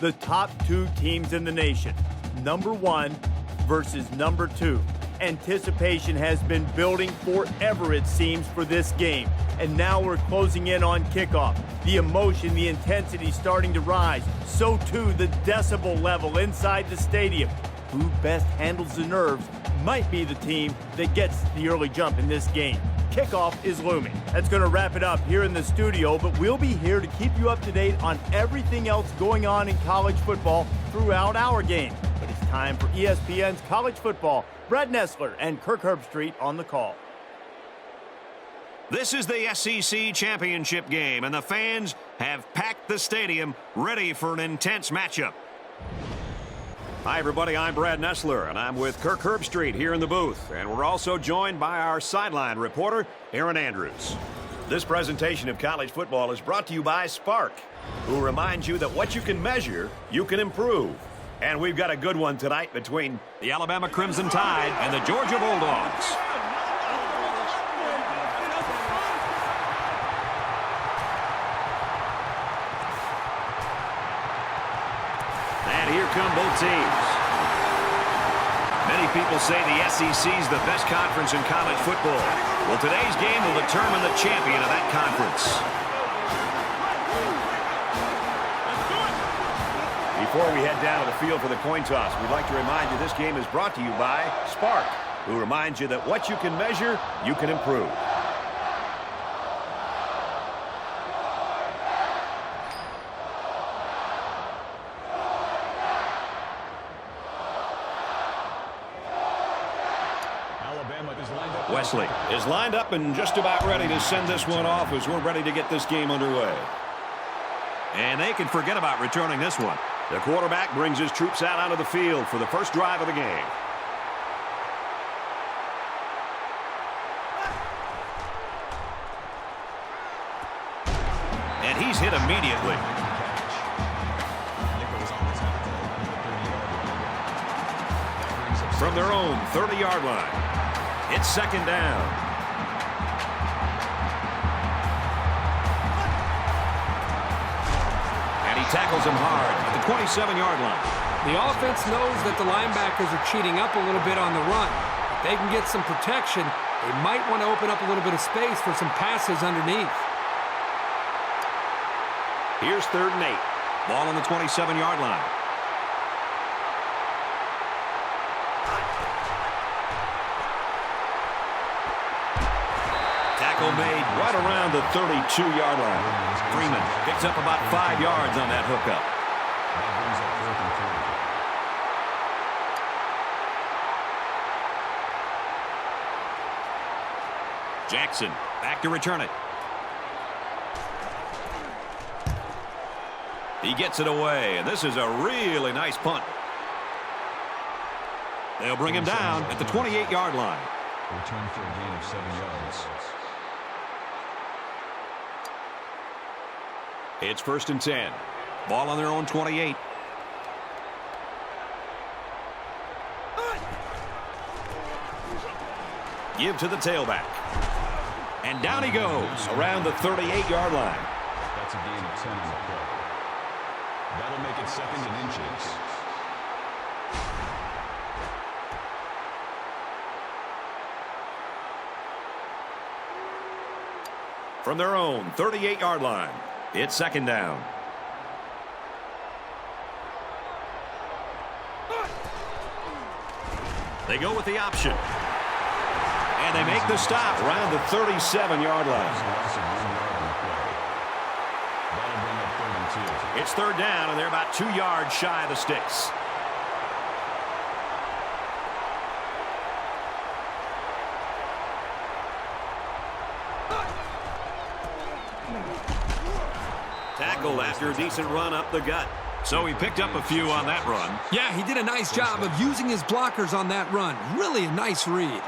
the top two teams in the nation, number 1 versus number 2. Anticipation has been building forever, it seems, for this game. And now we're closing in on kickoff. The emotion, the intensity starting to rise. So too the decibel level inside the stadium. Who best handles the nerves might be the team that gets the early jump in this game. Kickoff is looming. That's going to wrap it up here in the studio, but we'll be here to keep you up to date on everything else going on in college football throughout our game. But it's time for ESPN's College Football. Brad Nessler and Kirk Herbstreit on the call. This is the SEC championship game, and the fans have packed the stadium ready for an intense matchup. Hi, everybody. I'm Brad Nessler, and I'm with Kirk Herbstreit here in the booth. And we're also joined by our sideline reporter, Aaron Andrews. This presentation of college football is brought to you by Spark, who reminds you that what you can measure, you can improve. And we've got a good one tonight between the Alabama Crimson Tide and the Georgia Bulldogs. And here come both teams. Many people say the SEC is the best conference in college football. Well, today's game will determine the champion of that conference. Before we head down to the field for the coin toss, we'd like to remind you this game is brought to you by Spark, who reminds you that what you can measure, you can improve. Wesley is lined up and just about ready to send this one off as we're ready to get this game underway. And they can forget about returning this one. The quarterback brings his troops out onto the field for the first drive of the game. And he's hit immediately. From their own 30-yard line. It's second down. And he tackles him hard at the 27-yard line. The offense knows that the linebackers are cheating up a little bit on the run. If they can get some protection, they might want to open up a little bit of space for some passes underneath. Here's 3rd and 8. Ball on the 27-yard line. Tackle made right around the 32-yard line. Freeman picks up about 5 yards on that hookup. Jackson back to return it. He gets it away, and this is a really nice punt. They'll bring him down at the 28-yard line. Return for a gain of 7 yards. It's 1st and 10. Ball on their own 28. Give to the tailback. And down he goes around the 38-yard line. That's a gain of 10 on the play. That'll make it 2nd and inches. From their own 38-yard line, it's 2nd down. They go with the option. And they make the stop around the 37-yard line. It's 3rd down, and they're about 2 yards shy of the sticks. Tackled after a decent run up the gut. So he picked up a few on that run. Yeah, he did a nice job of using his blockers on that run. Really a nice read.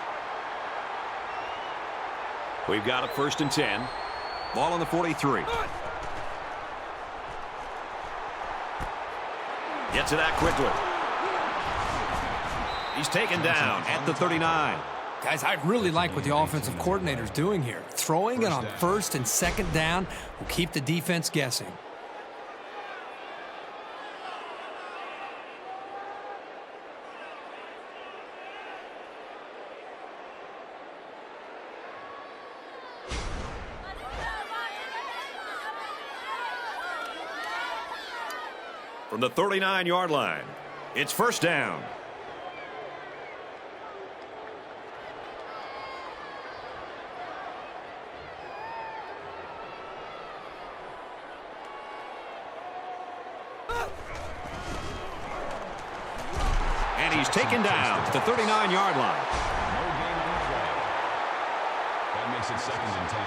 We've got a 1st and 10. Ball on the 43. Gets it out quickly. He's taken down at the 39. Guys, I really like what the offensive coordinator's doing here. Throwing it on 1st and 2nd down will keep the defense guessing. from the 39-yard line. It's first down. And he's taken down at the 39-yard line. No gain on the play. That makes it 2nd and 10.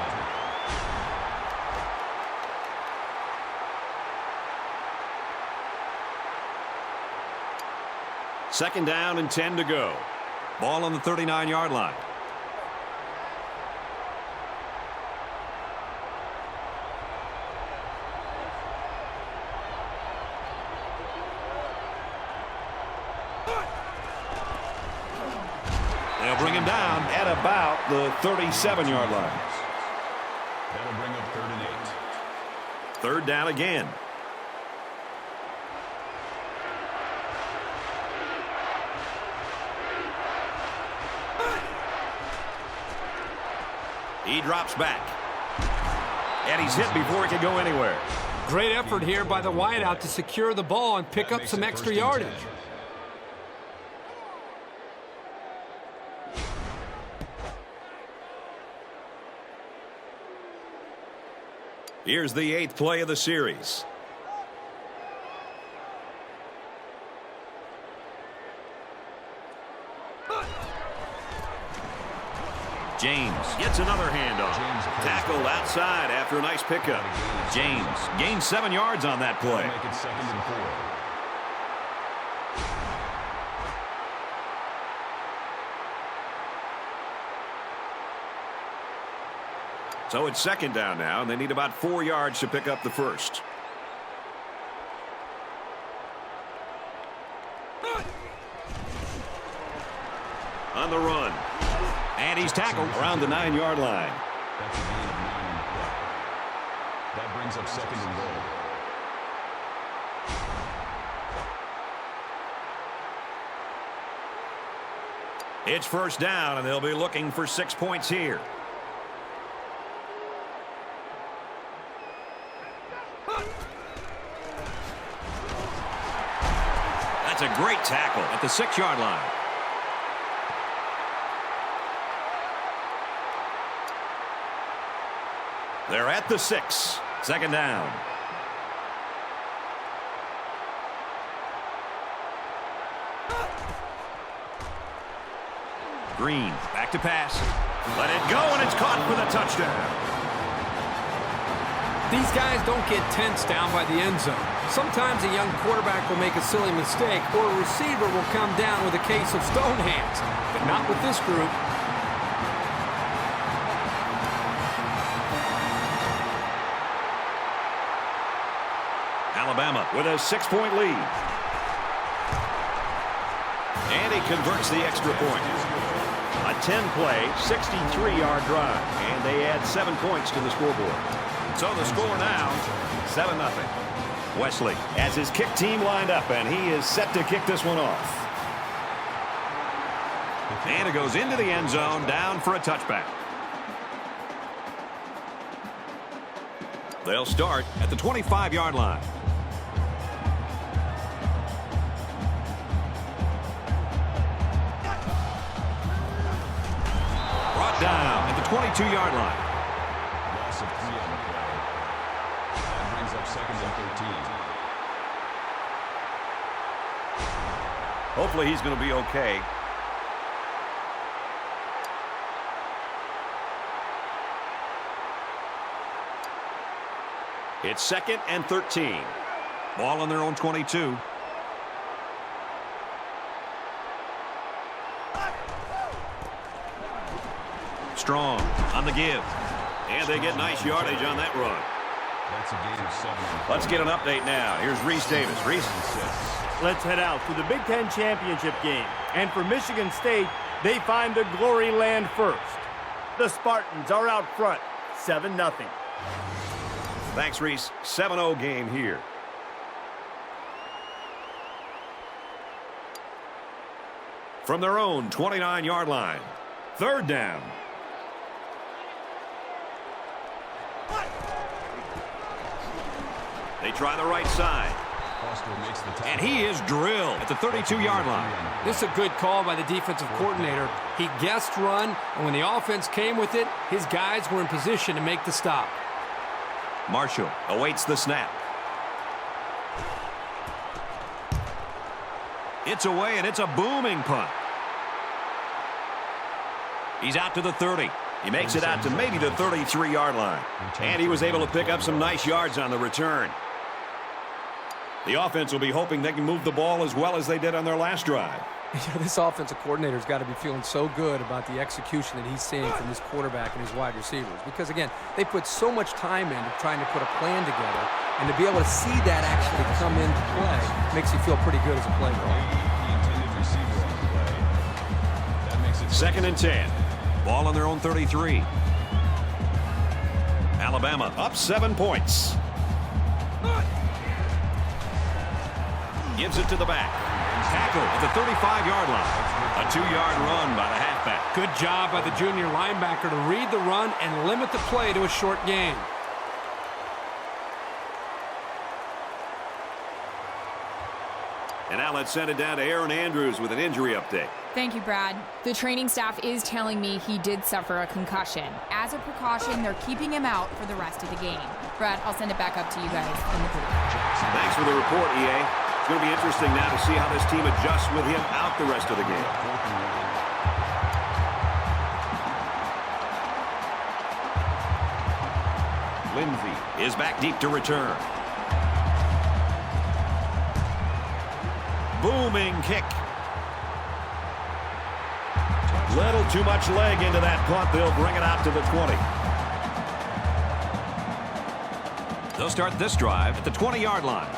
Second down and 10 to go. Ball on the 39-yard line. They'll bring him down at about the 37-yard line. That'll bring up 3rd and 8. Third down again. He drops back. And he's hit before he can go anywhere. Great effort here by the wideout to secure the ball and pick up some extra yardage. Here's the 8th play of the series. James gets another handoff. Tackled outside after a nice pickup. James gains 7 yards on that play. Make it 2nd and 4. So it's second down now, and they need about 4 yards to pick up the first. On the run. And he's tackled around the 9-yard line. That's a gain of 9 on the play. That brings up 2nd and goal. It's first down, and they'll be looking for 6 points here. That's a great tackle at the 6-yard line. They're at the 6. Second down. Green back to pass. Let it go, and it's caught for the touchdown. These guys don't get tense down by the end zone. Sometimes a young quarterback will make a silly mistake, or a receiver will come down with a case of stone hands. But not with this group. Alabama with a 6-point lead. And he converts the extra point. A 10-play, 63-yard drive. And they add 7 points to the scoreboard. So the score now, 7-0. Wesley has his kick team lined up, and he is set to kick this one off. And it goes into the end zone, down for a touchback. They'll start at the 25-yard line. Brought down at the 22-yard line. Loss of 3 on the play. That brings up 2nd and 13. Hopefully he's going to be okay. It's 2nd and 13. Ball on their own 22. Strong on the give. And they get nice yardage on that run. That's a gain of 7. Let's get an update now. Here's Reese Davis. Reese. Let's head out to the Big Ten Championship game. And for Michigan State, they find the glory land first. The Spartans are out front, 7-0. Thanks, Reese. 7-0 game here. From their own 29-yard line. Third down. They try the right side. And he is drilled at the 32-yard line. This is a good call by the defensive coordinator. He guessed run, and when the offense came with it, his guys were in position to make the stop. Marshall awaits the snap. It's away, and it's a booming punt. He's out to the 30. He makes it out to maybe the 33-yard line. And he was able to pick up some nice yards on the return. The offense will be hoping they can move the ball as well as they did on their last drive. This offensive coordinator's got to be feeling so good about the execution that he's seeing from his quarterback and his wide receivers. Because, again, they put so much time into trying to put a plan together, and to be able to see that actually come into play makes you feel pretty good as a play caller. Second and 10. Ball on their own 33. Alabama up 7 points. Gives it to the back. Tackle at the 35-yard line. A 2-yard run by the halfback. Good job by the junior linebacker to read the run and limit the play to a short gain. And now let's send it down to Aaron Andrews with an injury update. Thank you, Brad. The training staff is telling me he did suffer a concussion. As a precaution, they're keeping him out for the rest of the game. Brad, I'll send it back up to you guys in the booth. Thanks for the report, EA. It's going to be interesting now to see how this team adjusts with him out the rest of the game. Lindsey is back deep to return. Booming kick. Little too much leg into that punt. They'll bring it out to the 20. They'll start this drive at the 20-yard line.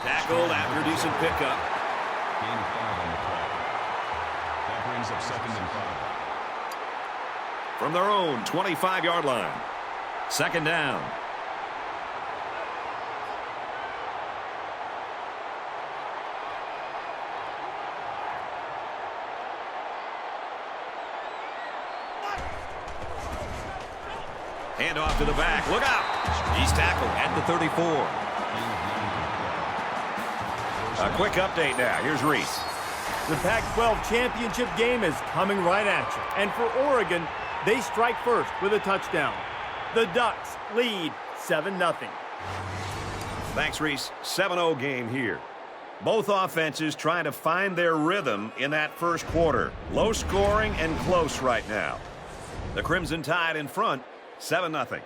Tackled after a decent pickup. Gain of 5 on the play. That brings up 2nd and 5. From their own 25-yard line. 2nd down. Hand off to the back. Look out. He's tackled at the 34. A quick update now. Here's Reese. The Pac-12 championship game is coming right at you. And for Oregon, they strike first with a touchdown. The Ducks lead 7-0. Thanks, Reese. 7-0 game here. Both offenses trying to find their rhythm in that first quarter. Low scoring and close right now. The Crimson Tide in front, 7-0.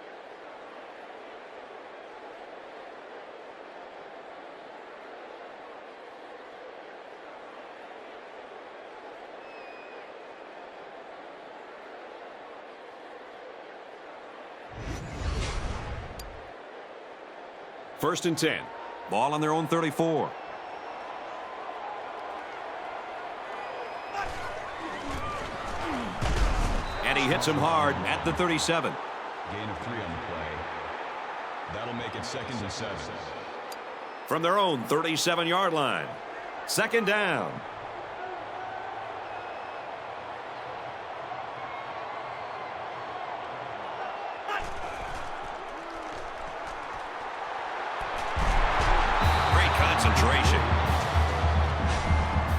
First and 10. Ball on their own 34. And he hits him hard at the 37. Gain of 3 on the play. That'll make it 2nd and 7. From their own 37-yard line. 2nd down. Concentration.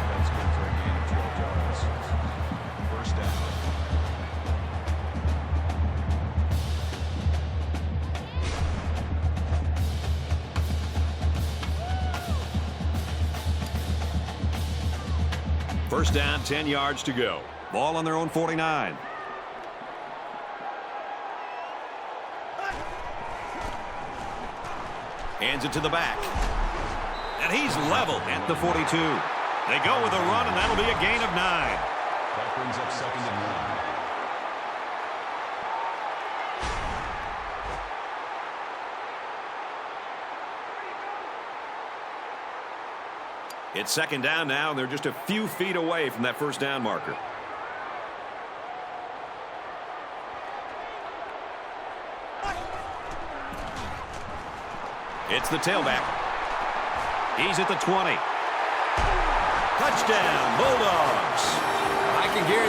That's good for a gain of 12 yards. First down. First down, 10 yards to go. Ball on their own 49. Hands it to the back. And he's level at the 42. They go with a run, and that'll be a gain of 9. That brings up 2nd and 1. It's 2nd down now, and they're just a few feet away from that first down marker. It's the tailback. He's at the 20. Touchdown, Bulldogs.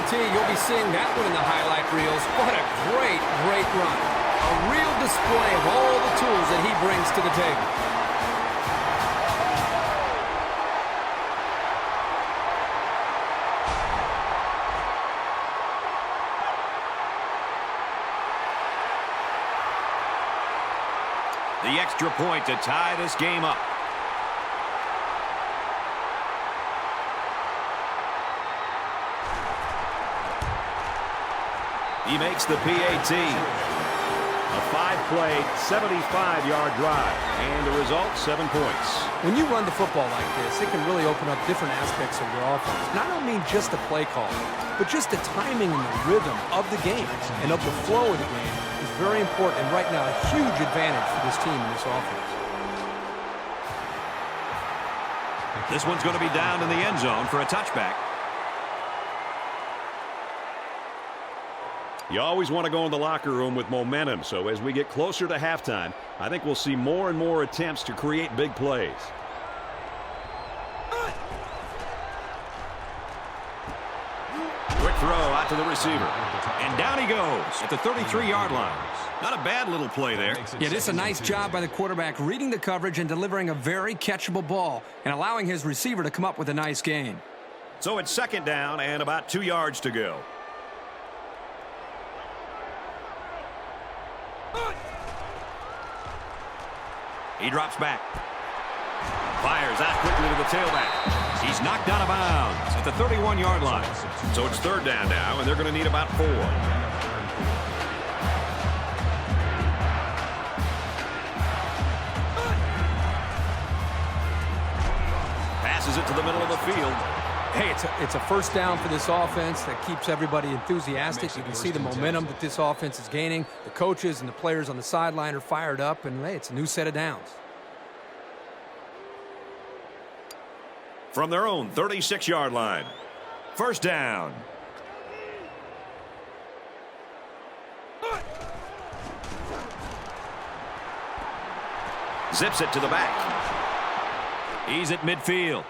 guarantee you'll be seeing that one in the highlight reels. What a great, great run. A real display of all the tools that he brings to the table. The extra point to tie this game up. He makes the PAT. A 5-play, 75-yard drive. And the result, 7 points. When you run the football like this, it can really open up different aspects of your offense. And I don't mean just the play call, but just the timing and the rhythm of the game and of the flow of the game is very important. And right now, a huge advantage for this team in this offense. This one's going to be down in the end zone for a touchback. You always want to go in the locker room with momentum, so as we get closer to halftime, I think we'll see more and more attempts to create big plays. Quick throw out to the receiver. And down he goes at the 33-yard line. Not a bad little play there. Yeah, this is a nice job by the quarterback reading the coverage and delivering a very catchable ball and allowing his receiver to come up with a nice gain. So it's second down and about 2 yards to go. He drops back. Fires out quickly to the tailback. He's knocked out of bounds at the 31-yard line. So it's third down now, and they're going to need about 4. Passes it to the middle of the field. Hey, it's a first down for this offense that keeps everybody enthusiastic. You can see the momentum that this offense is gaining. The coaches and the players on the sideline are fired up, and hey, it's a new set of downs. From their own 36-yard line. First down. Zips it to the back. He's at midfield.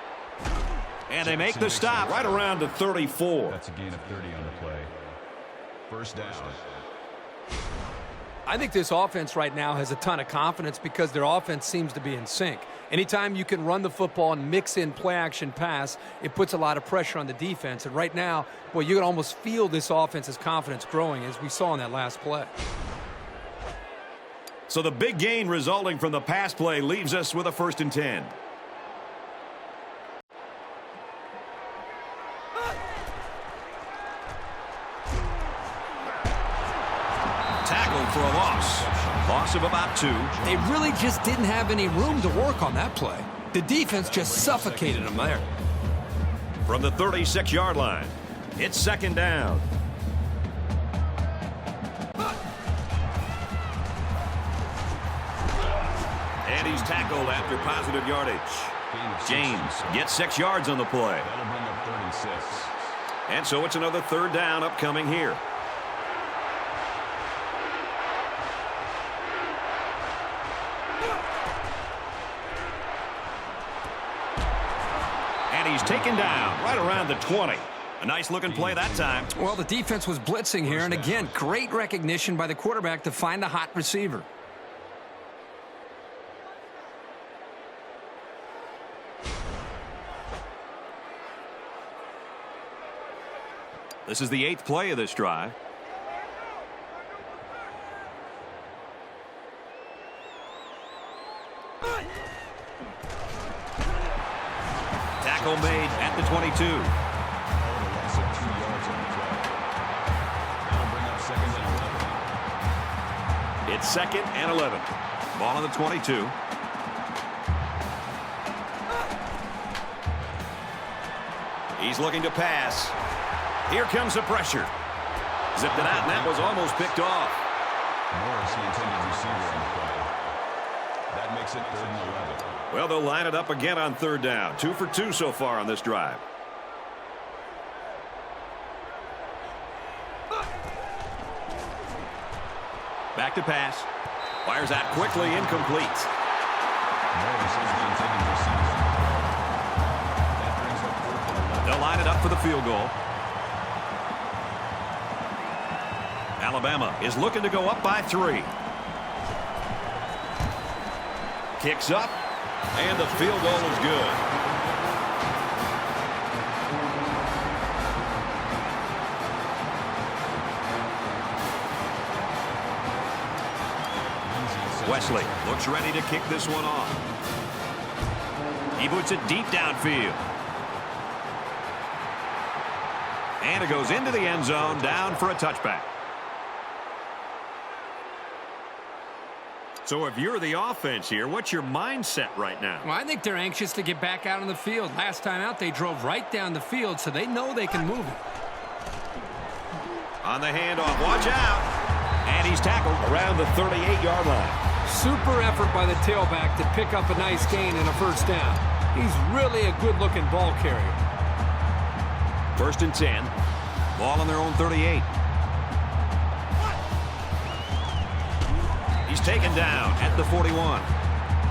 And they make the stop right around the 34. That's a gain of 30 on the play. First down. I think this offense right now has a ton of confidence because their offense seems to be in sync. Anytime you can run the football and mix in play-action pass, it puts a lot of pressure on the defense. And right now, boy, you can almost feel this offense's confidence growing, as we saw in that last play. So the big gain resulting from the pass play leaves us with a 1st and 10. Tackled for a loss. Loss of about 2. They really just didn't have any room to work on that play. The defense just suffocated them there. From the 36-yard line, it's second down. And he's tackled after positive yardage. James gets 6 yards on the play. That'll bring up 36. And so it's another third down upcoming here. And he's taken down right around the 20. A nice looking play that time. Well, the defense was blitzing here, and again, great recognition by the quarterback to find the hot receiver. This is the 8th play of this drive. Tackle made at the 22. Loss of 2 yards on the play. That'll bring up 2nd and 11. It's 2nd and 11. Ball on the 22. He's looking to pass. Here comes the pressure. Zipped it out, and that was almost picked off. Morris, the intended receiver on the play. That makes it 3rd and 11. Well, they'll line it up again on third down. 2 for 2 so far on this drive. Back to pass. Fires out quickly, incomplete. Morris is the intended receiver. That brings up 4th and 11. They'll line it up for the field goal. Alabama is looking to go up by 3. Kicks up, and the field goal is good. Wesley looks ready to kick this one off. He puts it deep downfield. And it goes into the end zone, down for a touchback. So if you're the offense here, what's your mindset right now? Well, I think they're anxious to get back out on the field. Last time out, they drove right down the field, so they know they can move it. On the handoff, watch out. And he's tackled around the 38-yard line. Super effort by the tailback to pick up a nice gain and a first down. He's really a good-looking ball carrier. 1st and 10. Ball on their own 38. He's taken down at the 41.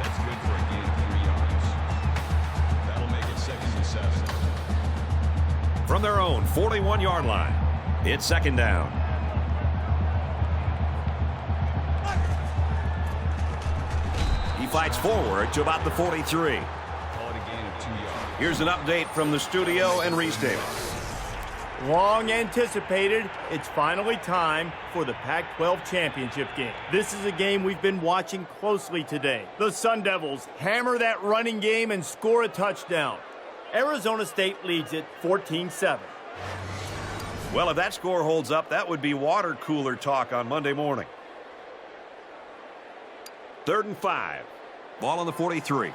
That's good for a gain of 3 yards. That'll make it 2nd and 7. From their own 41-yard line, it's 2nd down. He fights forward to about the 43. Call it a gain of 2 yards. Here's an update from the studio and Restable. Long anticipated, it's finally time for the Pac-12 championship game. This is a game we've been watching closely today. The Sun Devils hammer that running game and score a touchdown. Arizona State leads it 14-7. Well, if that score holds up, that would be water cooler talk on Monday morning. 3rd and 5. Ball on the 43.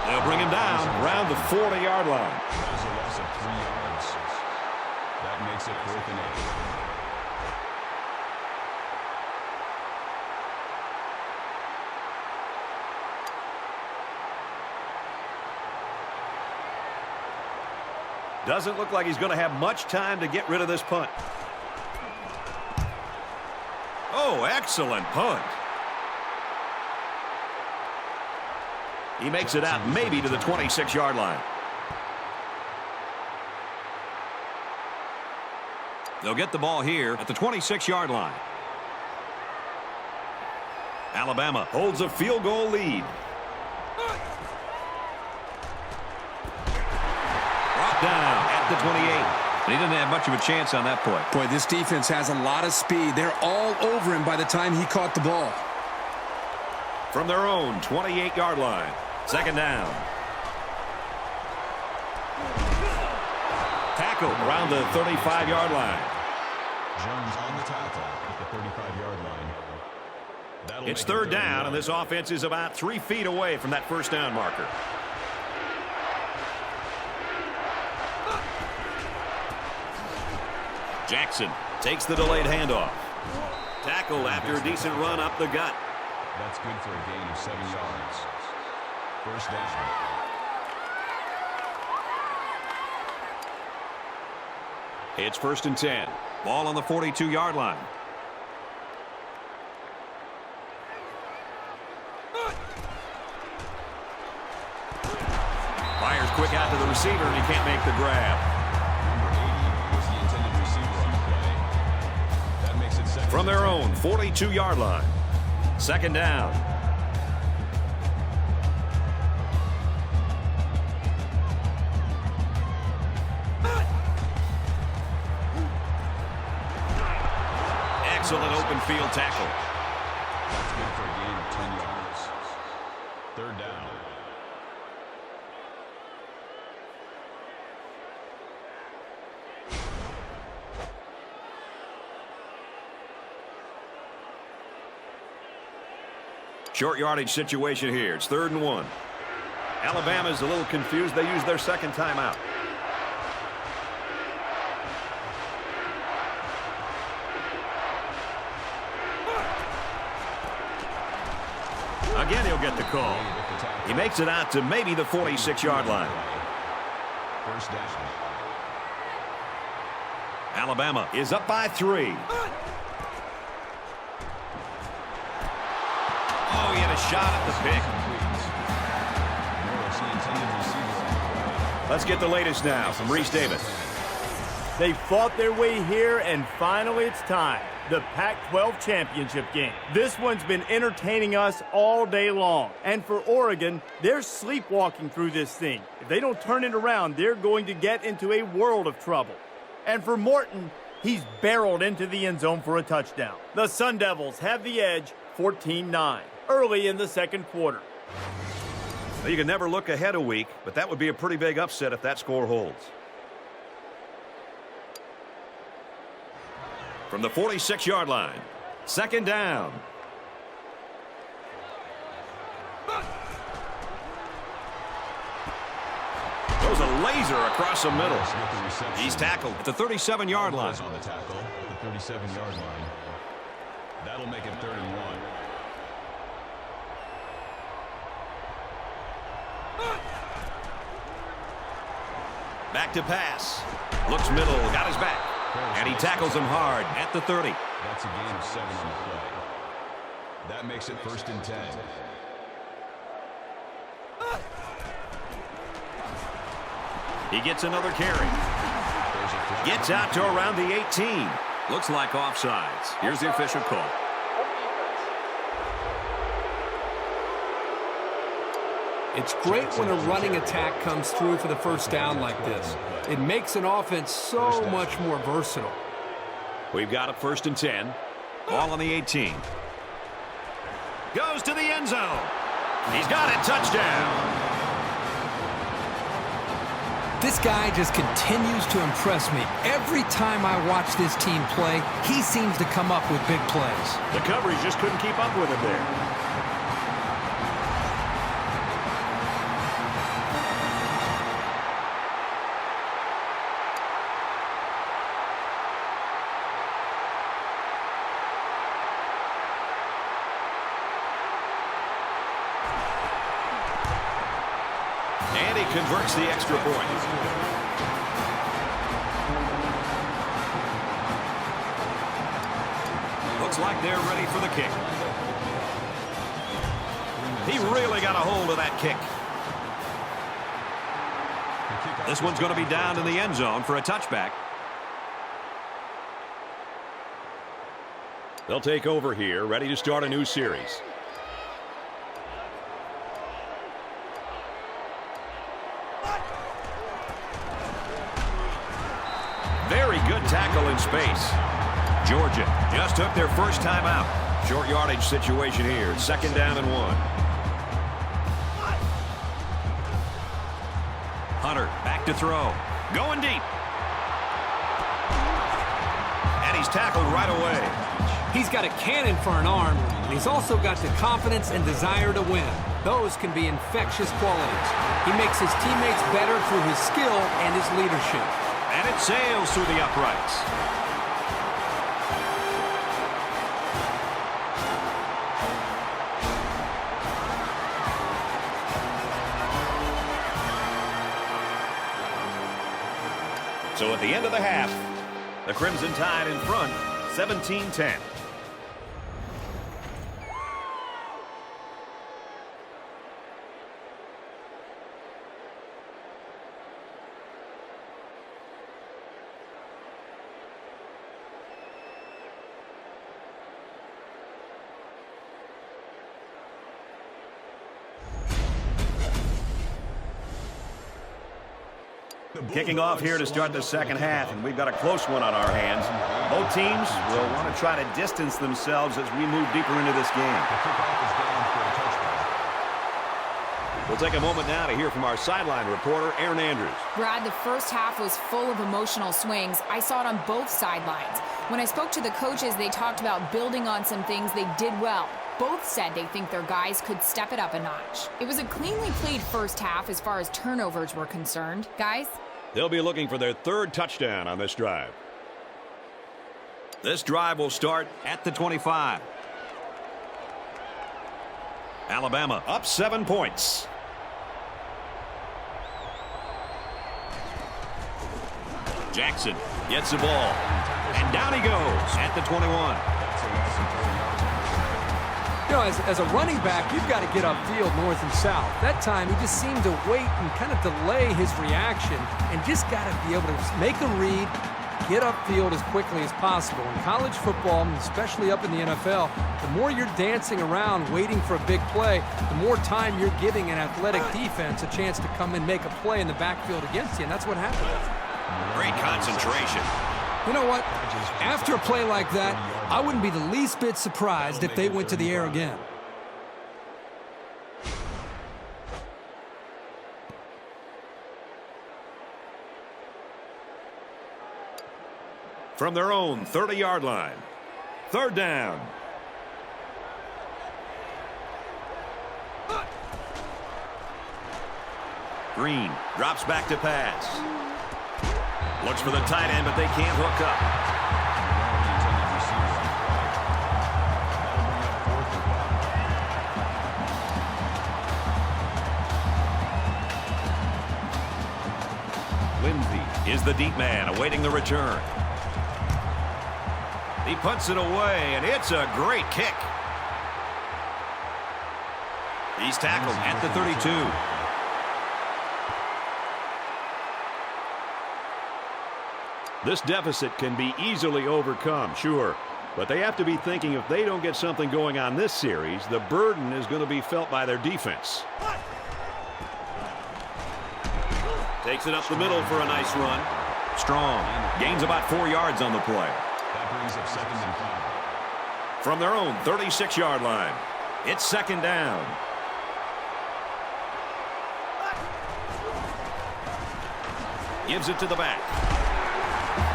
They'll bring him down around the 40-yard line. That is a loss of 3 yards. That makes it 4th and 8. Doesn't look like he's going to have much time to get rid of this punt. Oh, excellent punt. He makes it out maybe to the 26-yard line. They'll get the ball here at the 26-yard line. Alabama holds a field goal lead. Brought down at the 28. And he didn't have much of a chance on that play. Boy, this defense has a lot of speed. They're all over him by the time he caught the ball. From their own 28-yard line. 2nd down. Tackle around the 35-yard line. Jones on the tackle at the 35-yard line. It's 3rd down, and this offense is about 3 feet away from that first down marker. Jackson takes the delayed handoff. Tackled after a decent run up the gut. That's good for a gain of 7 yards. 1st down. It's 1st and 10. Ball on the 42-yard line. Fires quick out to the receiver, and he can't make the grab. Number 80 was the intended receiver on the play. That makes it 2nd. From their own 42-yard line. 2nd down. Excellent open field tackle. That's good for a gain of 10 yards. 3rd down. Short yardage situation here. It's 3rd and 1. Alabama's a little confused. They use their 2nd timeout. Again, he'll get the call. He makes it out to maybe the 46-yard line. 1st down. Alabama is up by 3. Oh, he had a shot at the pick. Let's get the latest now from Reese Davis. They fought their way here, and finally it's time. The Pac-12 championship game. This one's been entertaining us all day long. And for Oregon, they're sleepwalking through this thing. If they don't turn it around, they're going to get into a world of trouble. And for Morton, he's barreled into the end zone for a touchdown. The Sun Devils have the edge, 14-9, early in the second quarter. Well, you can never look ahead a week, but that would be a pretty big upset if that score holds. From the 46-yard line, second down. Goes a laser across the middle. He's tackled at the 37-yard line. On the tackle, the 37-yard line. That'll make it 3rd and 1. Back to pass. Looks middle, got his back. And he tackles him hard at the 30. That's a gain of 7 on the play. That makes it 1st and 10. He gets another carry. Gets out to around the 18. Looks like offsides. Here's the official call. It's great when a running attack comes through for the first down like this. It makes an offense so much more versatile. We've got a 1st and 10. Ball on the 18. Goes to the end zone. He's got it. Touchdown. This guy just continues to impress me. Every time I watch this team play, he seems to come up with big plays. The coverage just couldn't keep up with him there. And he converts the extra point. Looks like they're ready for the kick. He really got a hold of that kick. This one's going to be down in the end zone for a touchback. They'll take over here, ready to start a new series. Very good tackle in space. Georgia just took their first time out. Short yardage situation here. 2nd down and 1. Hunter back to throw. Going deep. And he's tackled right away. He's got a cannon for an arm, and he's also got the confidence and desire to win. Those can be infectious qualities. He makes his teammates better through his skill and his leadership. And it sails through the uprights. So at the end of the half, the Crimson Tide in front, 17-10. Kicking off here to start the second half, and we've got a close one on our hands. Both teams will want to try to distance themselves as we move deeper into this game. We'll take a moment now to hear from our sideline reporter, Aaron Andrews. Brad, the first half was full of emotional swings. I saw it on both sidelines. When I spoke to the coaches, they talked about building on some things they did well. Both said they think their guys could step it up a notch. It was a cleanly played first half as far as turnovers were concerned. Guys? They'll be looking for their 3rd touchdown on this drive. This drive will start at the 25. Alabama up 7 points. Jackson gets the ball. And down he goes at the 21. You know, as a running back, you've got to get upfield north and south. That time, he just seemed to wait and kind of delay his reaction and just got to be able to make a read, get upfield as quickly as possible. In college football, especially up in the NFL, the more you're dancing around waiting for a big play, the more time you're giving an athletic defense a chance to come and make a play in the backfield against you, and that's what happened. Great concentration. You know what? After a play like that, I wouldn't be the least bit surprised if they went to the air again. From their own 30-yard line. Third down. Green drops back to pass. Looks for the tight end, but they can't hook up. Lindsey is the deep man awaiting the return. He puts it away, and it's a great kick. He's tackled at the 32. This deficit can be easily overcome, sure. But they have to be thinking if they don't get something going on this series, the burden is going to be felt by their defense. Takes it up the middle for a nice run. Strong. Gains about 4 yards on the play. That brings up 2nd and 5. From their own 36-yard line. It's 2nd down. Gives it to the back.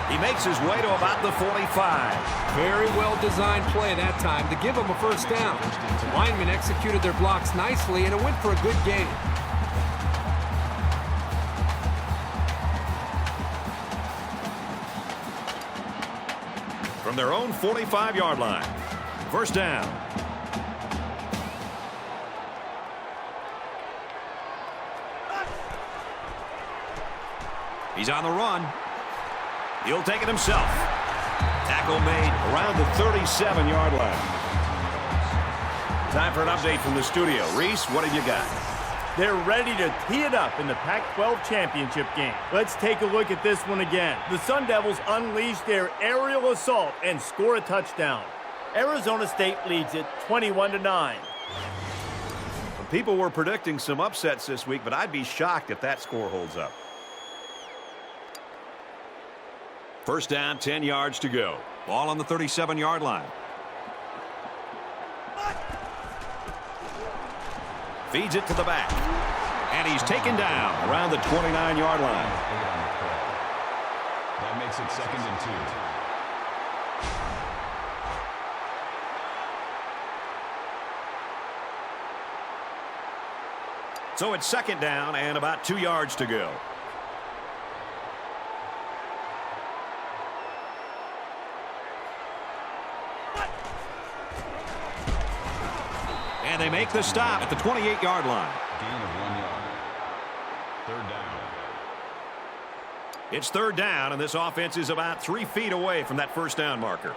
He makes his way to about the 45. Very well-designed play that time to give them a first down. The linemen executed their blocks nicely, and it went for a good gain. From their own 45-yard line. First down. He's on the run. He'll take it himself. Tackle made around the 37-yard line. Time for an update from the studio. Reese, what have you got? They're ready to tee it up in the Pac-12 championship game. Let's take a look at this one again. The Sun Devils unleash their aerial assault and score a touchdown. Arizona State leads it 21-9. People were predicting some upsets this week, but I'd be shocked if that score holds up. First down, 10 yards to go. Ball on the 37-yard line. Feeds it to the back. And he's taken down around the 29-yard line. That makes it 2nd and 2. So it's 2nd down and about 2 yards to go. And they make the stop at the 28-yard line. Gain of 1 yard. Third down. It's 3rd down, and this offense is about 3 feet away from that first down marker.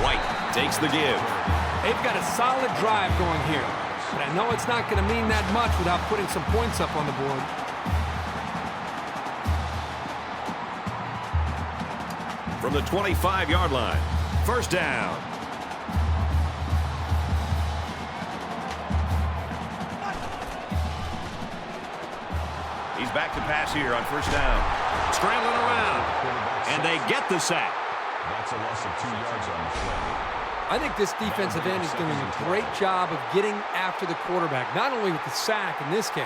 White takes the give. They've got a solid drive going here, but I know it's not going to mean that much without putting some points up on the board. From the 25-yard line. First down. He's back to pass here on first down. Scrambling around. And they get the sack. That's a loss of 2 yards on the play. I think this defensive end is doing a great job of getting after the quarterback, not only with the sack in this case,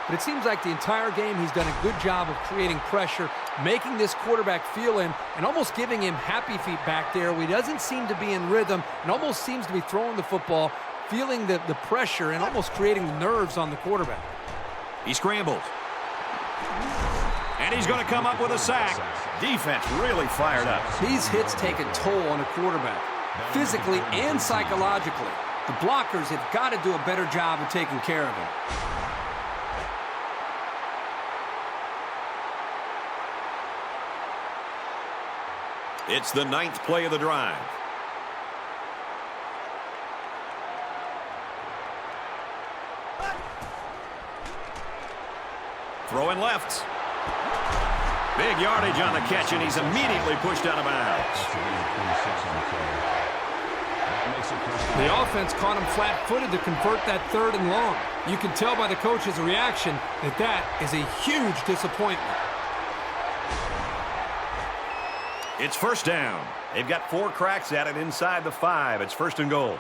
but it seems like the entire game he's done a good job of creating pressure, making this quarterback feel him, and almost giving him happy feet back there where he doesn't seem to be in rhythm and almost seems to be throwing the football, feeling the pressure and almost creating nerves on the quarterback. He scrambles. And he's going to come up with a sack. Defense really fired up. These hits take a toll on a quarterback, physically and psychologically. The blockers have got to do a better job of taking care of him. It's the 9th play of the drive. Throwing left. Big yardage on the catch, and he's immediately pushed out of bounds. The offense caught him flat-footed to convert that 3rd and long. You can tell by the coach's reaction that that is a huge disappointment. It's first down. They've got 4 cracks at it inside the 5. It's 1st and goal.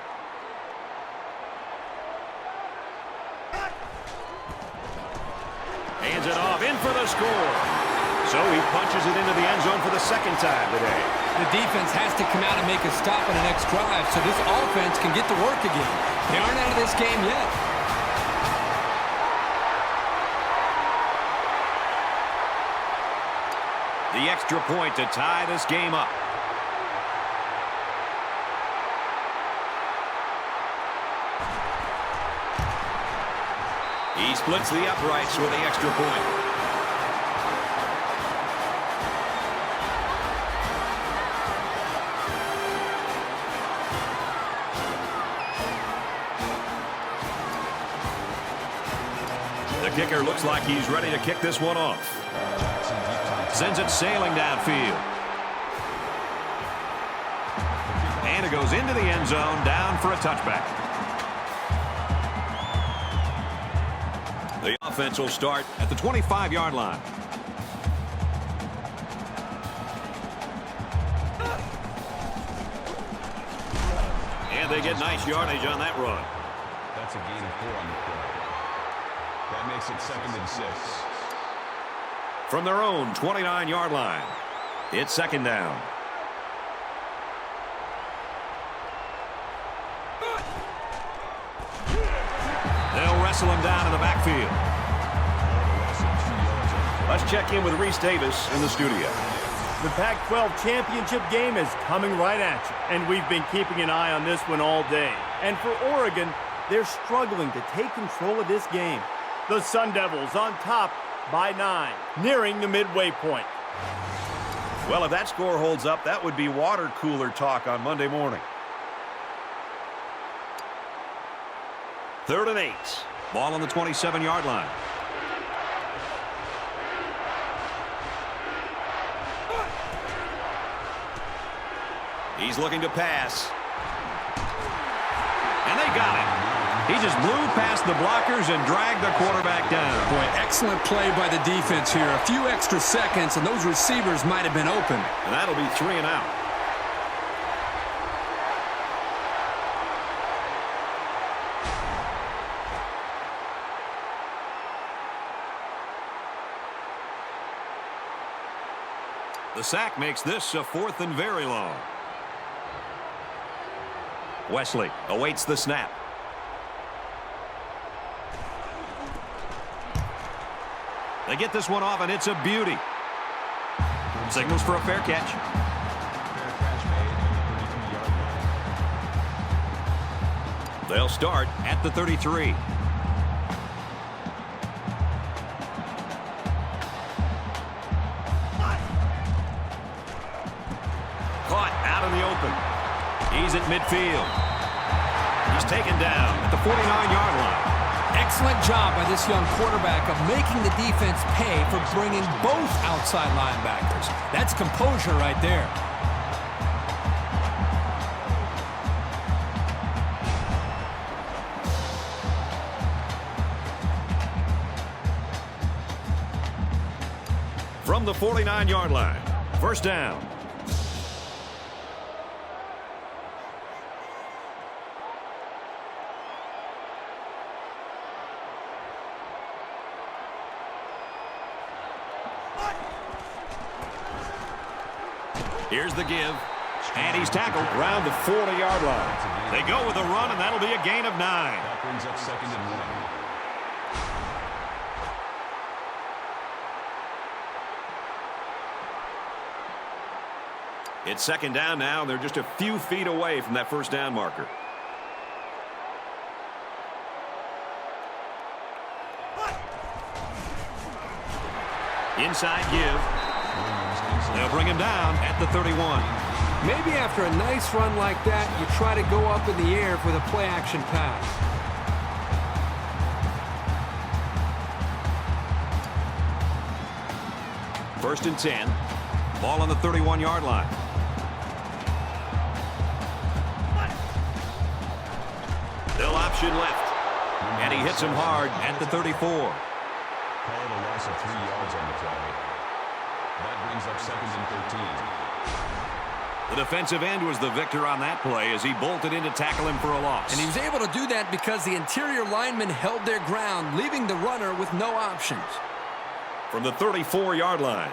Hands it off, in for the score. So he punches it into the end zone for the 2nd time today. The defense has to come out and make a stop on the next drive so this offense can get to work again. They aren't out of this game yet. The extra point to tie this game up. He splits the uprights with the extra point. The kicker looks like he's ready to kick this one off. Sends it sailing downfield. And it goes into the end zone, down for a touchback. The offense will start at the 25-yard line. And they get nice yardage on that run. That's a gain of 4 on the play. That makes it 2nd and 6. From their own 29-yard line, it's 2nd down. They'll wrestle him down in the backfield. Let's check in with Reese Davis in the studio. The Pac-12 championship game is coming right at you, and we've been keeping an eye on this one all day. And for Oregon, they're struggling to take control of this game. The Sun Devils on top by 9, nearing the midway point. Well, if that score holds up, that would be water cooler talk on Monday morning. 3rd and 8. Ball on the 27-yard line. He's looking to pass. And they got him. He just blew past the blockers and dragged the quarterback down. Boy, excellent play by the defense here. A few extra seconds, and those receivers might have been open. And that'll be 3 and out. The sack makes this a 4th and very long. Wesley awaits the snap. They get this one off, and it's a beauty. Signals for a fair catch. They'll start at the 33. Caught out in the open. He's at midfield. He's taken down at the 49-yard line. Excellent job by this young quarterback of making the defense pay for bringing both outside linebackers. That's composure right there. From the 49-yard line, 1st down. Here's the give. And he's tackled around the 40-yard line. They go with a run, and that'll be a gain of 9. That brings up 2nd and 1. It's 2nd down now, and they're just a few feet away from that 1st down marker. Inside give. They'll bring him down at the 31. Maybe after a nice run like that, you try to go up in the air for the play-action pass. First and 10. Ball on the 31-yard line. They'll option left. And he hits him hard at the 34. Call it a loss of 3 yards on the play. That brings up 2nd and 13. The defensive end was the victor on that play as he bolted in to tackle him for a loss. And he was able to do that because the interior linemen held their ground, leaving the runner with no options. From the 34-yard line.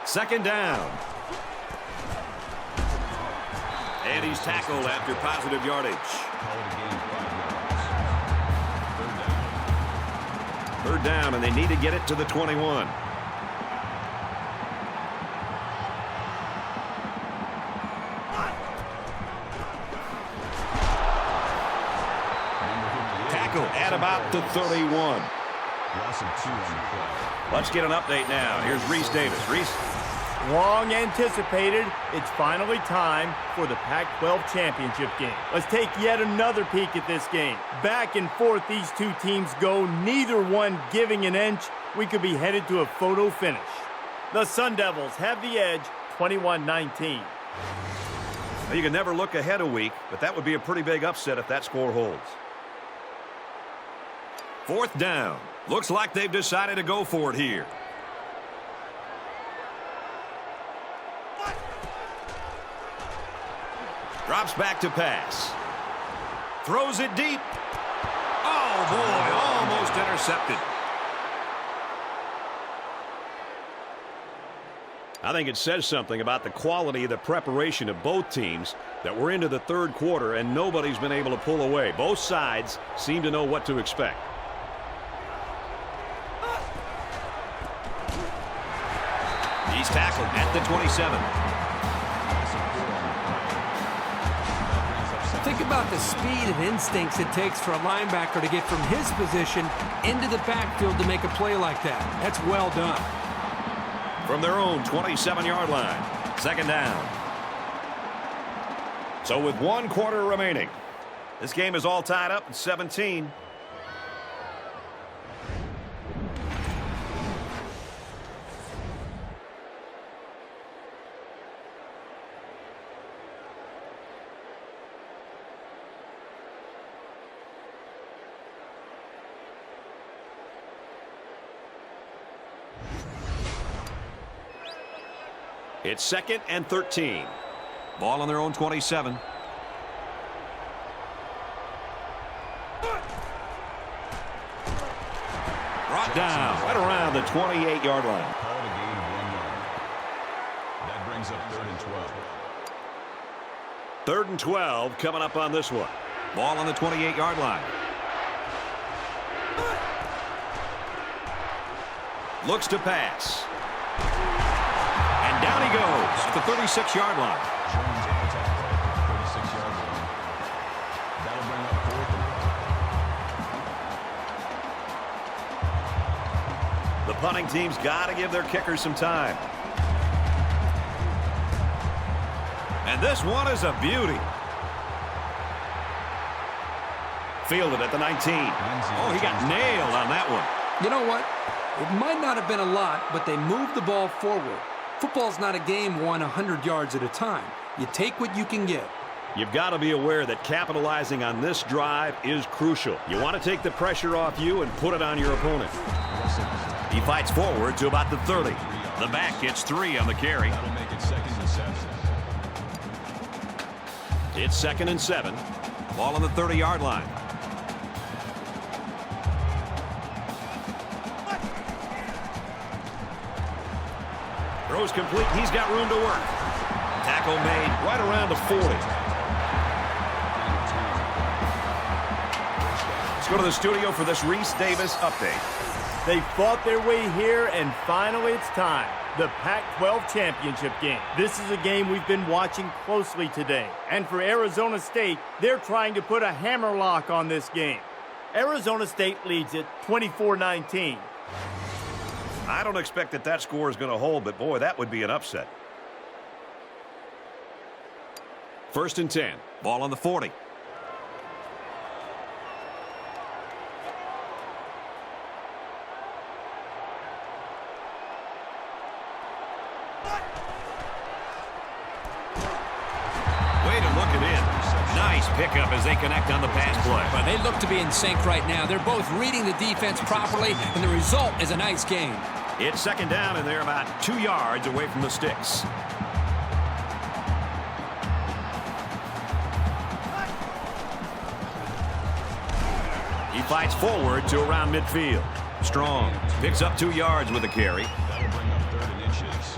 2nd down. And he's tackled after positive yardage. Call it a gain of 5 yards. 3rd down. 3rd down, and they need to get it to the 21. Tackle at about the 31. Loss of 2 on the play. Let's get an update now. Here's Reese Davis. Reese. Long anticipated, it's finally time for the Pac-12 championship game. Let's take yet another peek at this game. Back and forth these two teams go, neither one giving an inch. We could be headed to a photo finish. The Sun Devils have the edge, 21-19. Well, you can never look ahead a week, but that would be a pretty big upset if that score holds. 4th down. Looks like they've decided to go for it here. Drops back to pass. Throws it deep. Oh, boy, almost intercepted. I think it says something about the quality of the preparation of both teams that we're into the 3rd quarter and nobody's been able to pull away. Both sides seem to know what to expect. He's tackled at the 27. Think about the speed and instincts it takes for a linebacker to get from his position into the backfield to make a play like that. That's well done. From their own 27-yard line. 2nd down. So with 1 quarter remaining, This game is all tied up at 17. it's 2nd and 13. Ball on their own 27. Brought down Right around the 28-yard line. Call it a gain of 1 yard. That brings up 3rd and 12. 3rd and 12 coming up on this one. Ball on the 28-yard line. Looks to pass. And down he goes at the 36-yard line. Jones on the tackle, 36-yard line. That'll bring up 4th and 5. The punting team's got to give their kickers some time. And this one is a beauty. Fielded at the 19. Oh, he got nailed on that one. You know what? It might not have been a lot, but they moved the ball forward. Football's not a game won 100 yards at a time. You take what you can get. You've got to be aware that capitalizing on this drive is crucial. You want to take the pressure off you and put it on your opponent. He fights forward to about the 30. The back gets 3 on the carry. That'll make it 2nd and 7. It's 2nd and 7. Ball on the 30-yard line. Throws complete. He's got room to work. Tackle made. Right around the 40. Let's go to the studio for this Reese Davis update. They fought their way here, and finally it's time. The Pac-12 championship game. This is a game we've been watching closely today. And for Arizona State, they're trying to put a hammerlock on this game. Arizona State leads it 24-19. I don't expect that score is going to hold, but boy, that would be an upset. First and 10. Ball on the 40. Way to look it in. Nice pickup as they connect on the pass play. Well, they look to be in sync right now. They're both reading the defense properly, and the result is a nice game. It's second down, and they're about 2 yards away from the sticks. He fights forward to around midfield. Strong picks up 2 yards with the carry. That'll bring up 3rd and inches.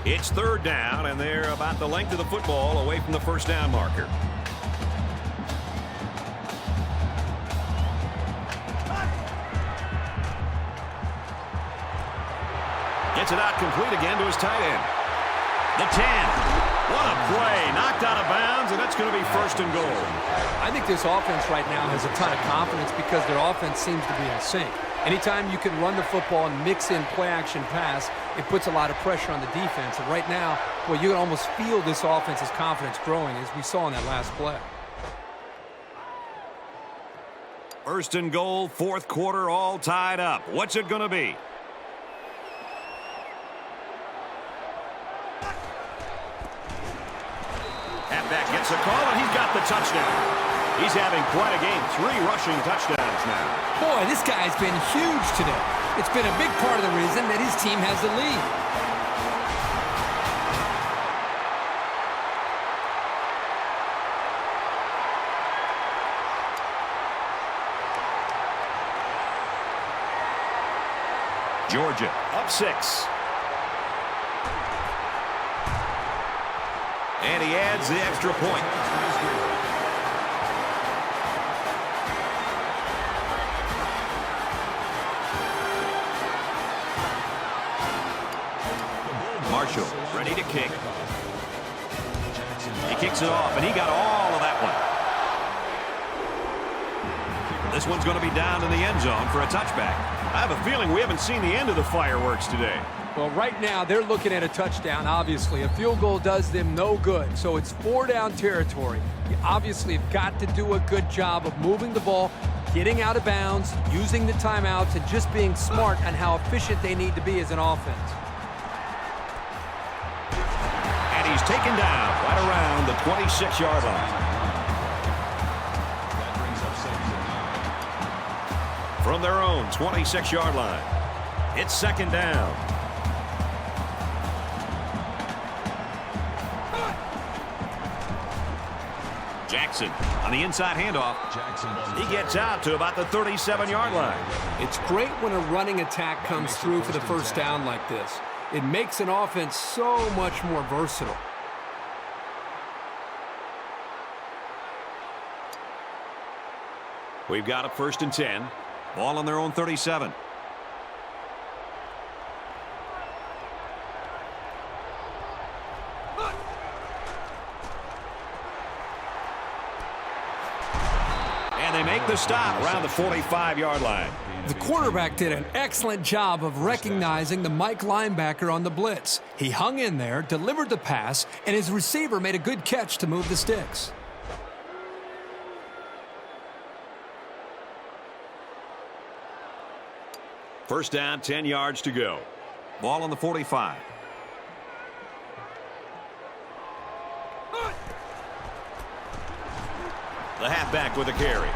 It's third down, and they're about the length of the football away from the first down marker. Gets it out complete again to his tight end. The 10. What a play. Knocked out of bounds, and that's going to be first and goal. I think this offense right now has a ton of confidence because their offense seems to be in sync. Anytime you can run the football and mix in play-action pass, it puts a lot of pressure on the defense. And right now, well, you can almost feel this offense's confidence growing, as we saw in that last play. First and goal, fourth quarter, all tied up. What's it going to be? Halfback gets a call, and he's got the touchdown. He's having quite a game. 3 rushing touchdowns now. Boy, this guy's been huge today. It's been a big part of the reason that his team has the lead. Georgia up 6. And he adds the extra point. Marshall ready to kick. He kicks it off, and he got all of that one. This one's going to be down in the end zone for a touchback. I have a feeling we haven't seen the end of the fireworks today. Well, right now, they're looking at a touchdown, obviously. A field goal does them no good, so it's 4-down territory. You obviously have got to do a good job of moving the ball, getting out of bounds, using the timeouts, and just being smart on how efficient they need to be as an offense. And he's taken down right around the 26-yard line. That brings up 2nd and 9. From their own 26-yard line, it's second down. Jackson on the inside handoff. He gets out to about the 37-yard line. It's great when a running attack comes through for the first down like this. It makes an offense so much more versatile. We've got a first and 10. Ball on their own 37. And they make the stop around the 45-yard line. The quarterback did an excellent job of recognizing the Mike linebacker on the blitz. He hung in there, delivered the pass, and his receiver made a good catch to move the sticks. First down, 10 yards to go. Ball on the 45. The halfback with a carry.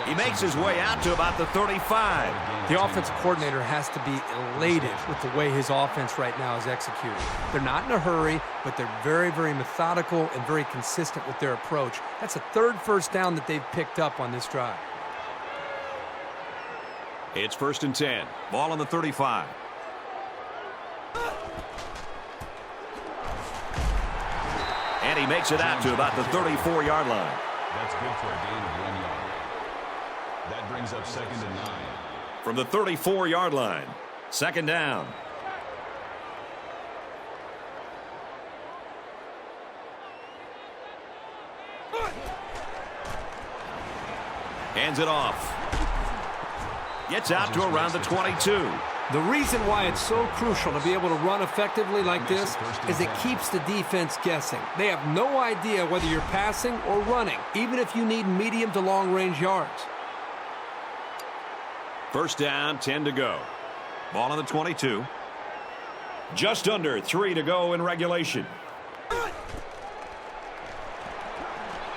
He makes his way out to about the 35. The offensive coordinator has to be elated with the way his offense right now is executing. They're not in a hurry, but they're very, very methodical and very consistent with their approach. That's the 3rd first down that they've picked up on this drive. It's first and 10. Ball on the 35. And he makes it out to about the 34-yard line. That's good for a gain of 1 yard. That brings up 2nd and 9. From the 34-yard line, second down. Hands it off. Gets out to around the 22. The reason why it's so crucial to be able to run effectively like this is it keeps the defense guessing. They have no idea whether you're passing or running, even if you need medium to long-range yards. First down, 10 to go. Ball on the 22. Just under 3 to go in regulation.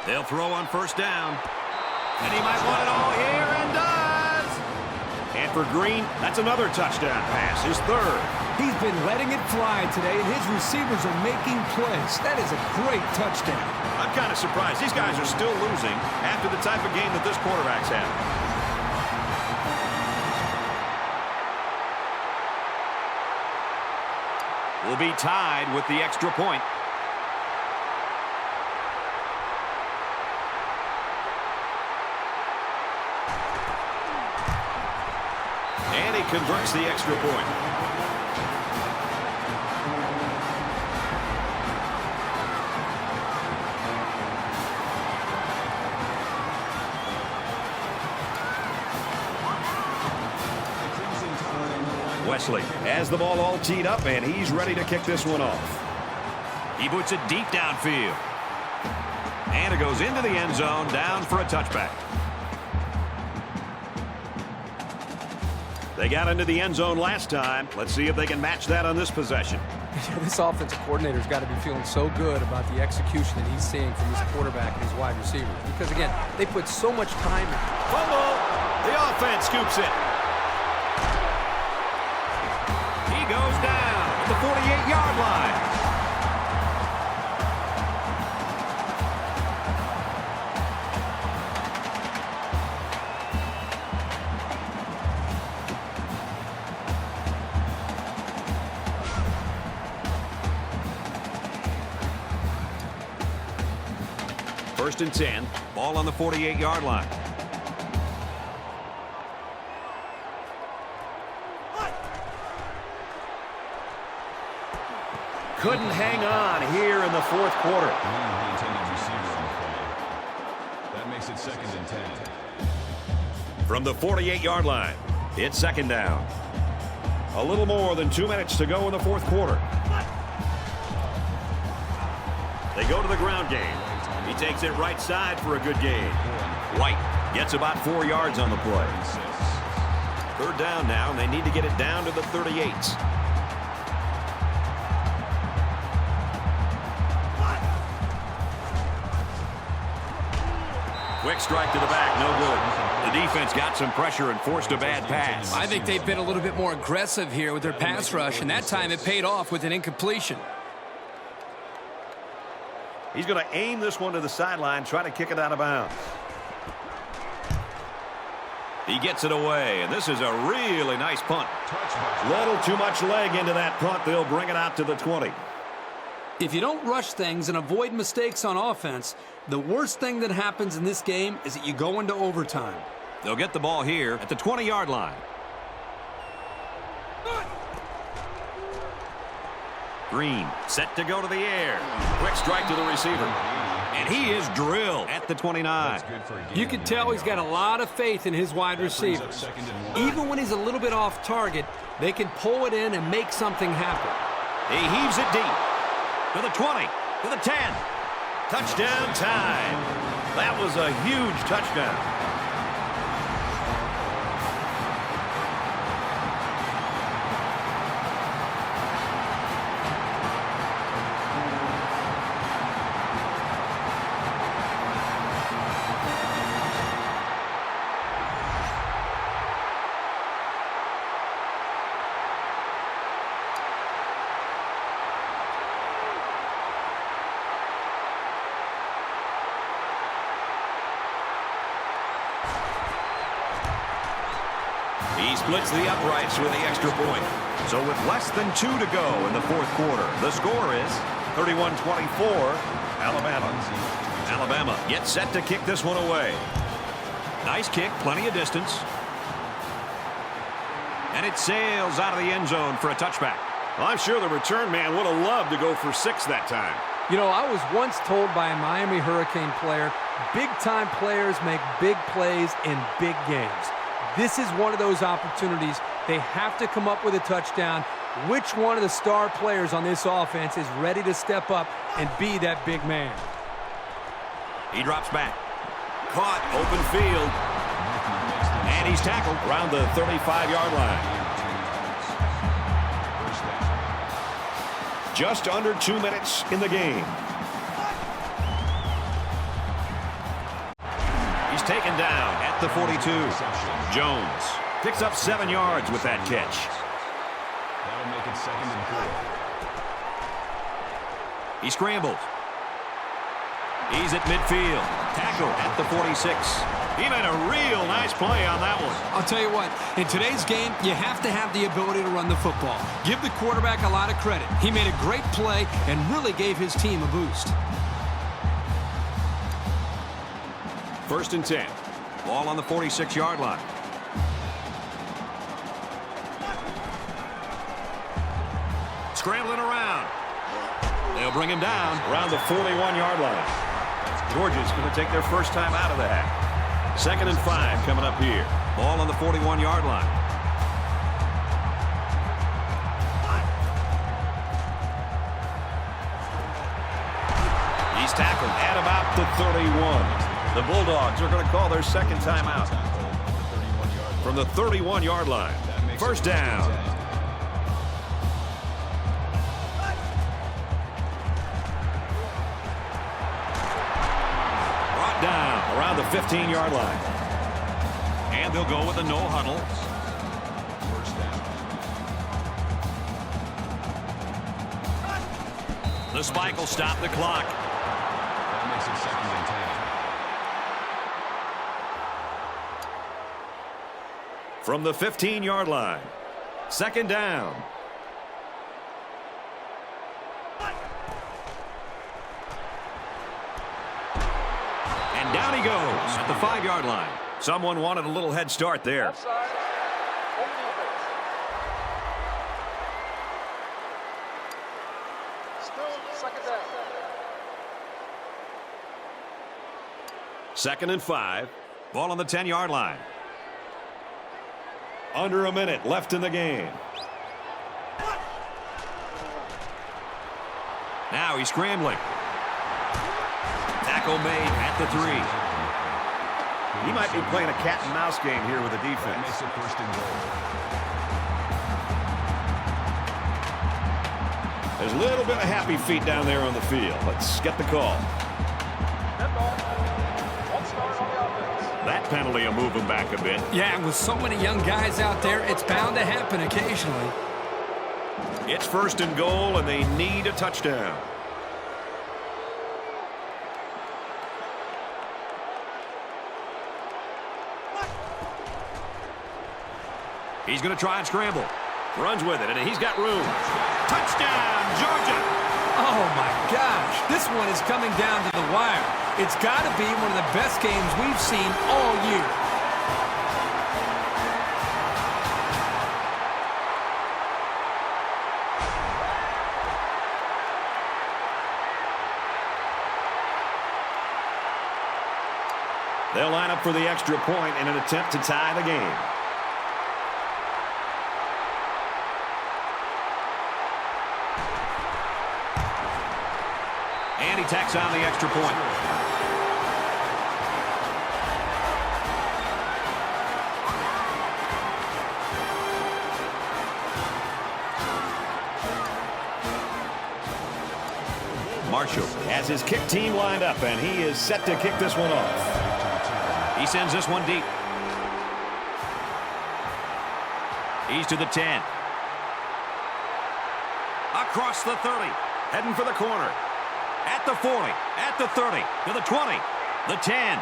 They'll throw on first down. And he might want it all here, and does. And for Green, that's another touchdown pass, his third. He's been letting it fly today, and his receivers are making plays. That is a great touchdown. I'm kind of surprised. These guys are still losing after the type of game that this quarterback's had. Will be tied with the extra point. And he converts the extra point. Wesley has the ball all teed up, and he's ready to kick this one off. He puts it deep downfield. And it goes into the end zone, down for a touchback. They got into the end zone last time. Let's see if they can match that on this possession. This offensive coordinator's got to be feeling so good about the execution that he's seeing from his quarterback and his wide receivers. Because, again, they put so much time in. Fumble! The offense scoops it. He goes down at the 48-yard line. First and 10. Ball on the 48-yard line. Couldn't hang on here in the fourth quarter. The intended receiver on the play. That makes it second and 10. From the 48-yard line, it's second down. A little more than 2 minutes to go in the fourth quarter. They go to the ground game. He takes it right side for a good gain. White gets about 4 yards on the play. Third down now, and they need to get it down to the 38. Quick strike to the back, no good. The defense got some pressure and forced a bad pass. I think they've been a little bit more aggressive here with their pass rush, and that time it paid off with an incompletion. He's going to aim this one to the sideline, try to kick it out of bounds. He gets it away, and this is a really nice punt. Little too much leg into that punt. They'll bring it out to the 20. If you don't rush things and avoid mistakes on offense, the worst thing that happens in this game is that you go into overtime. They'll get the ball here at the 20-yard line. Green set to go to the air. Quick strike to the receiver. And he is drilled at the 29. You can tell he's got a lot of faith in his wide receivers. Even when he's a little bit off target, they can pull it in and make something happen. He heaves it deep. To the 20. To the 10. Touchdown time. That was a huge touchdown. He splits the uprights with the extra point. So with less than 2 to go in the fourth quarter, the score is 31-24, Alabama. Alabama gets set to kick this one away. Nice kick, plenty of distance. And it sails out of the end zone for a touchback. Well, I'm sure the return man would have loved to go for 6 that time. You know, I was once told by a Miami Hurricane player, big-time players make big plays in big games. This is one of those opportunities They have to come up with a touchdown. Which one of the star players on this offense is ready to step up and be that big man? He drops back. Caught, open field. And he's tackled around the 35-yard line. Just under 2 minutes in the game. He's taken down at the 42. Jones picks up 7 yards with that catch. That'll make it 2nd and 4. He scrambles. He's at midfield. Tackle at the 46. He made a real nice play on that one. I'll tell you what, in today's game, you have to have the ability to run the football. Give the quarterback a lot of credit. He made a great play and really gave his team a boost. 1st and 10. Ball on the 46-yard line. Scrambling around. They'll bring him down around the 41-yard line. Georgia's going to take their first time out of the half. 2nd and 5 coming up here. Ball on the 41-yard line. He's tackled at about the 31. The Bulldogs are going to call their second timeout. From the 31-yard line. First down. Brought down around the 15-yard line. And they'll go with a no huddle. The spike will stop the clock. That makes it 2nd and 10. From the 15-yard line. 2nd down. And down he goes at the 5-yard line. Someone wanted a little head start there. Second and 5. Ball on the 10-yard line. Under a minute left in the game. Now he's scrambling. Tackle made at the 3. He might be playing a cat and mouse game here with the defense. That makes it 1st and goal. There's a little bit of happy feet down there on the field. Let's get the call. That penalty will move him back a bit. Yeah, with so many young guys out there, it's bound to happen occasionally. It's 1st and goal, and they need a touchdown. He's going to try and scramble. Runs with it, and he's got room. Touchdown, Georgia! Oh, my gosh. This one is coming down to the wire. It's got to be one of the best games we've seen all year. They'll line up for the extra point in an attempt to tie the game. And he tacks on the extra point. Marshall has his kick team lined up, and he is set to kick this one off. He sends this one deep. He's to the 10. Across the 30. Heading for the corner. At the 40. At the 30. To the 20. The 10.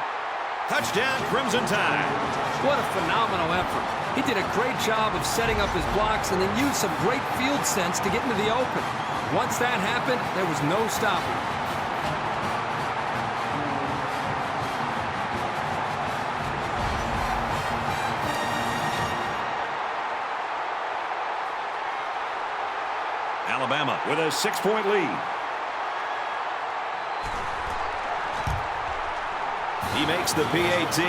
Touchdown, Crimson Tide. What a phenomenal effort. He did a great job of setting up his blocks and then used some great field sense to get into the open. Once that happened, there was no stopping. Alabama with a 6-point lead. He makes the PAT.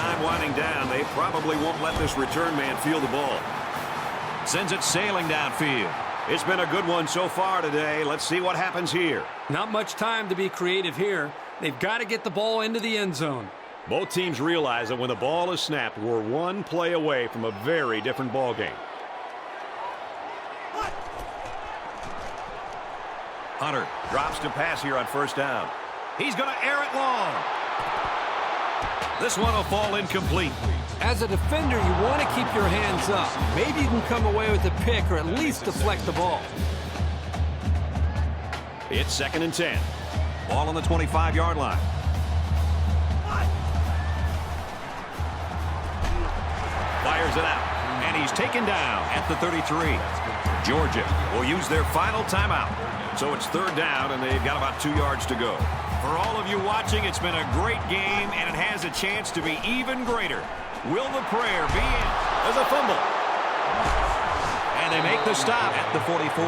time winding down, they probably won't let this return man feel the ball. Sends it sailing downfield. It's been a good one so far today. Let's see what happens here. Not much time to be creative here. They've got to get the ball into the end zone. Both teams realize that when the ball is snapped, we're one play away from a very different ball game. Hunter drops to pass here on first down. He's going to air it long. This one will fall incomplete. As a defender, you want to keep your hands up. Maybe you can come away with a pick or at least deflect the ball. It's 2nd and 10. Ball on the 25-yard line. Fires it out, and he's taken down at the 33. Georgia will use their final timeout. So it's 3rd down, and they've got about 2 yards to go. For all of you watching, it's been a great game, and it has a chance to be even greater. Will the prayer be in? There's a fumble. And they make the stop at the 44.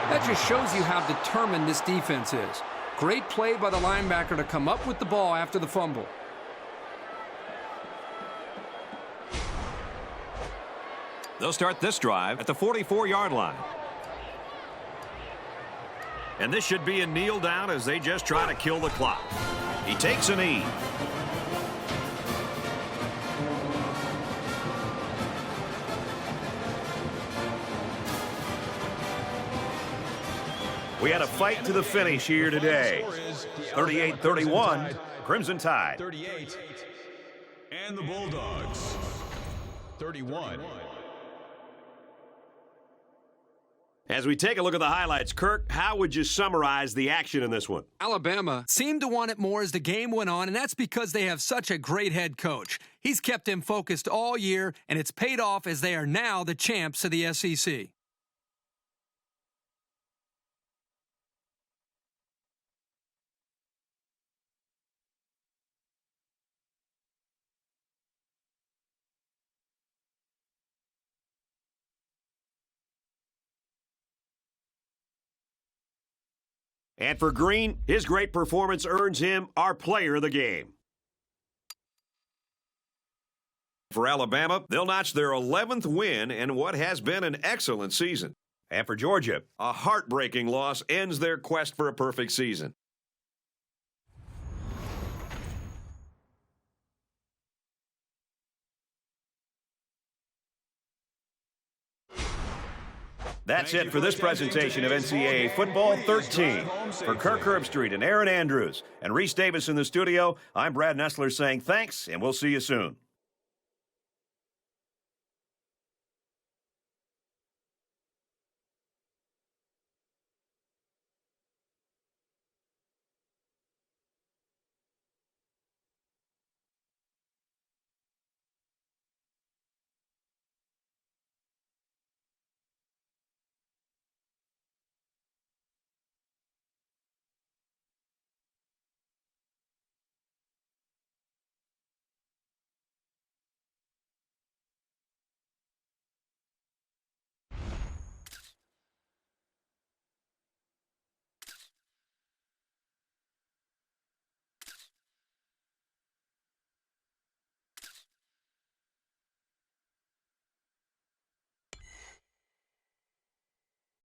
That just shows you how determined this defense is. Great play by the linebacker to come up with the ball after the fumble. They'll start this drive at the 44-yard line. And this should be a kneel down as they just try to kill the clock. He takes a knee. We had a fight to the finish here today. 38-31, Crimson Tide. 38. And the Bulldogs. 31. As we take a look at the highlights, Kirk, how would you summarize the action in this one? Alabama Seemed to want it more as the game went on, and that's because they have such a great head coach. He's kept them focused all year, and it's paid off as they are now the champs of the SEC. And for Green, his great performance earns him our player of the game. For Alabama, they'll notch their 11th win in what has been an excellent season. And for Georgia, a heartbreaking loss ends their quest for a perfect season. That's it for this presentation of NCAA Football 13. For Kirk Herbstreit and Aaron Andrews and Reese Davis in the studio, I'm Brad Nessler saying thanks, and we'll see you soon.